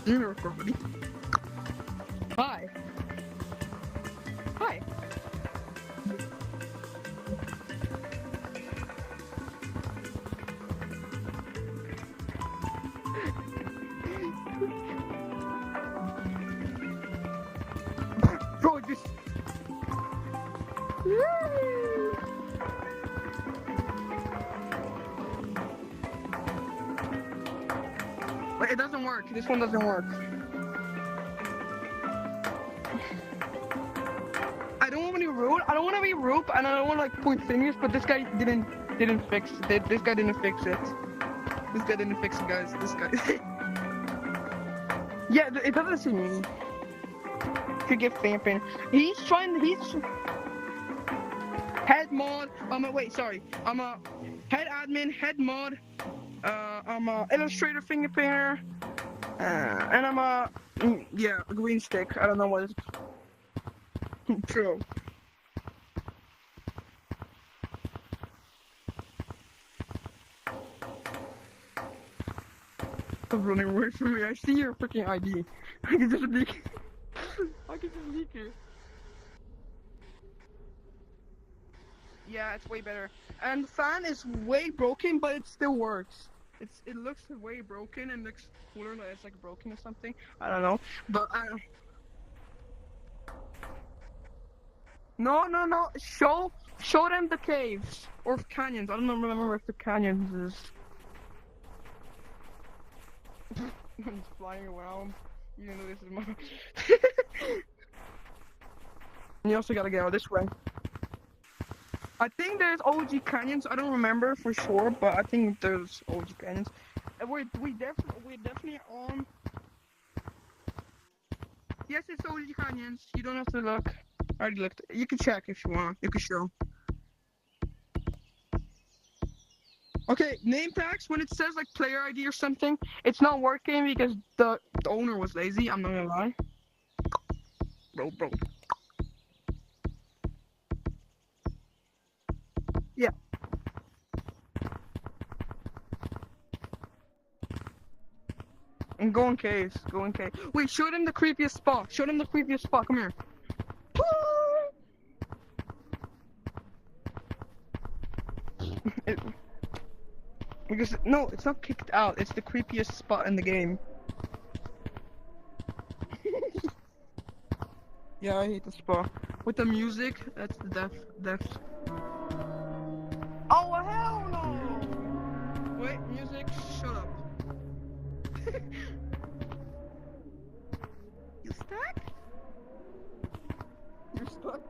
You know, buddy. Hi. Hi. Bro, just. Wait, it doesn't work. This one doesn't work. I don't want to be rude. I don't want to be rude, and I don't want to like point fingers. But this guy didn't fix it. This guy didn't fix it. This guy didn't fix it, guys. This guy. Yeah, it doesn't see me. To give campaign. He's head mod. Wait, sorry. I'm a head admin, head mod. I'm a illustrator finger painter. And I'm a a green stick. I don't know what it's true. Stop running away from me. I see your freaking ID. I can just leak. I can just leak it. Yeah, it's way better. And the fan is way broken, but it still works. It looks way broken and looks cooler, like it's like broken or something. I don't know, but no. Show them the caves or canyons. I don't remember if the canyons is. I'm just flying around. You know this is my. You also gotta get out this way. I think there's OG canyons. I don't remember for sure, but I think there's OG canyons. And we're definitely on. Yes, it's OG canyons. You don't have to look. I already looked. You can check if you want. You can show. Okay, name tags. When it says like player ID or something, it's not working because the owner was lazy. I'm not gonna lie. Bro. Yeah. And go in caves. Go in cave. Wait, show them the creepiest spot. Show them the creepiest spot. Come here. It, because no, it's not kicked out. It's the creepiest spot in the game. Yeah, I hate the spot. With the music, that's the death. Oh hell no! Wait, music, shut up. You stuck? You're stuck?